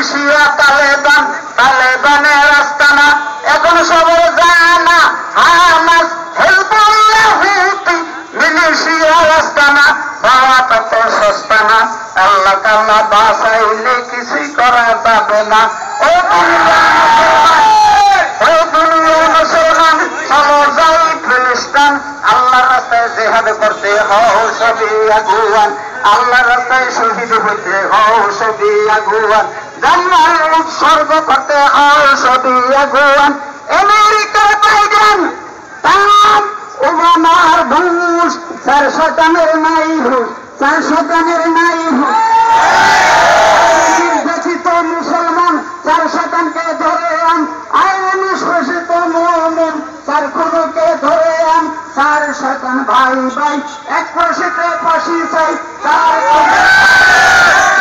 Militia Taliban, তালেবানের আস্তানা এখন সবর জানা, হামাস হেলবুল্লাহ হুতি মিলিশিয়ার আস্তানা, পাওয়া তত সস্তা না, আল্লাহ তাআলা বাঁচাইলে কিছুই করা যাবে না। ও দুনিয়া মুসলমান, চলো যাই ফিলিস্তিন, আল্লাহর রাস্তায় জিহাদ করতে হও সবই আগুয়ান, আল্লাহর রাস্তায় শহীদ হইতে হও সবই আগুয়ান, জান্নাত উৎসর্গ করতে হও সবই আগুয়ান। আমেরিকার বাইডেন তাম ওবামার বুশ, 4 শতাংশের নাই হুশ, 4 শতাংশের নাই হুশ। নির্যাতিত মুসলমান 4 শতাংশকে ধরে আন, আইন শোষিত মুমিন 4 খুনকে ধরে আন, 4 শতাংশ ভাই ভাই এক ফাঁসিতে ফাঁসি চাই,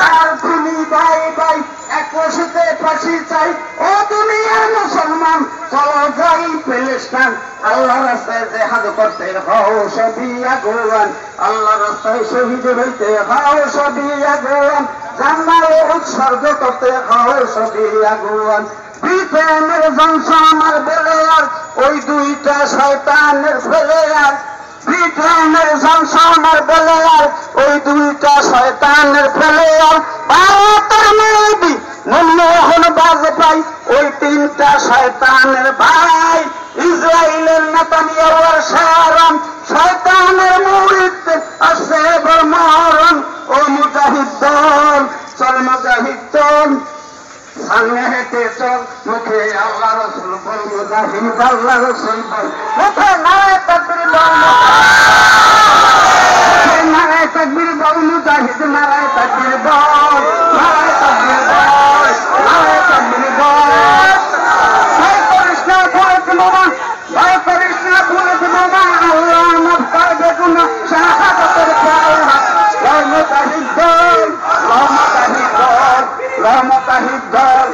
4 খুনি ভাই ভাই এক ফাঁসিতে ফাঁসি চাই। ও দুনিয়ার মুসলমান, চলো যাই ফিলিস্তিন, আল্লাহ রাস্তায় জিহাদ করতে হও সবই আগুয়ান, আল্লাহ রাস্তায় শহীদ হইতে হও সবই আগুয়ান, জান্নাত উৎসর্গ করতে হও সবই আগুয়ান। ব্রিটেনের জনসনের বেলে আর ওই 2টা শয়তানের ফেলে আর, ব্রিটেনের জনসনের বেলে আর ওই 2টা শয়তানের ফেলে আর, ভারতের মোদি মনমোহন বাজপেয়ী ওই 3টা শয়তানের ভাই, ইসরায়েলের নেতানিয়াহু আর শাহরাম শয়তানের মুরিদ আছে মরণ। ও মুজাহিদ দল, চল মুজাহিদ দল, সামনে হেঁটে চল, মুখে আল্লাহ রাসূল বল, মুজাহিদ আল্লাহ রাসূল বল, মুখে নারায়ে তাকবীর বল, মুখে নারায়ে তাকবীর বল, মুজাহিদ নারায়ে তাকবীর বল, নারায়ে তাকবীর বল, নারায়ে তাকবীর বল। ভয় করিস না ভয় মামা, ভয় করিস না ভয় মামা, আল্লাহ মাফ করবে গুনাহ, শাহাদাতের পাওয়া। জয় মুজাহিদ দল, জয় মুজাহিদ দল, জয় মুজাহিদ দল।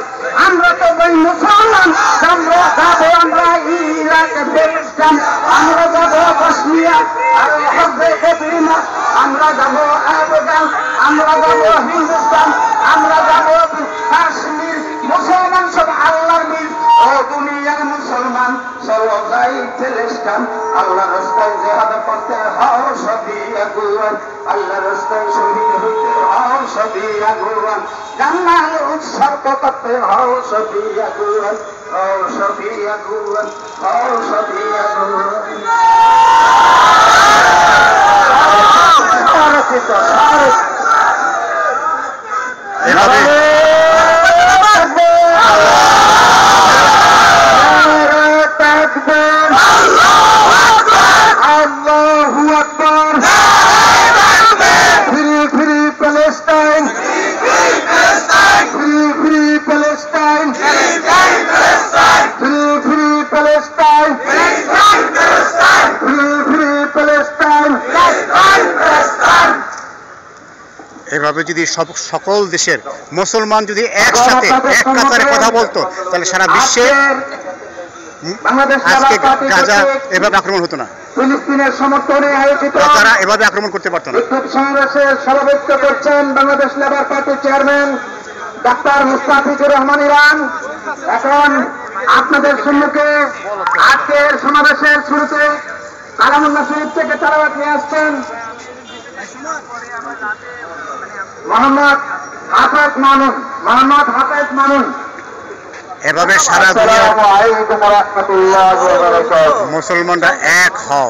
আমরা তো বই মুসলমান, আমরা যাবো আমরা ইরাক ফিলিস্তিন, আমরা যাবো বসনিয়া আর হার্জেগোভিনা, আমরা যাবো আফগান, আমরা যাবো হিন্দুস্তান, আমরা যাবো কাশ্মীর। মুসলমান সব আল্লাহর বীর। ও দুনিয়ার মুসলমান, চলো যাই ফিলিস্তিন, আল্লাহ রাস্তায় জিহাদ করতে হও সবই আগুয়ান, আল্লাহ রাস্তায় শহীদ হইতে হও সবই আগুয়ান, জান্নাত উৎসর্গ করতে হও সবই আগুয়ান, হও সবই আগুয়ান, হও সবই আগুয়ান। এভাবে আল্লাহু আকবার, free free Palestine, free free Palestine, free free Palestine, free free Palestine. এভাবে যদি সকল দেশের মুসলমান যদি একসাথে এক কাতারে কথা বলতো, তাহলে সারা বিশ্বে আজকে গাজা এভাবে আক্রমণ হতো না, ফিলিস্তিনের সমর্থনে আয়োজিত তারা এভাবে আক্রমণ করতে পারতো না। বিক্ষোভ সমাবেশে সভাপতিত্ব করছেন বাংলাদেশ লেবার পার্টির chairman doctor Mustafizur Rahman Iran. এখন আপনাদের সম্মুখে আজকের সমাবেশের শুরুতে কালামুল্লাহ শরীফ থেকে তেলাওয়াত নিয়ে আসছেন মোহাম্মদ হাফেজ মামুন, মোহাম্মদ হাফেজ মামুন। এভাবে সারা দুনিয়া মুসলমানরা এক হও।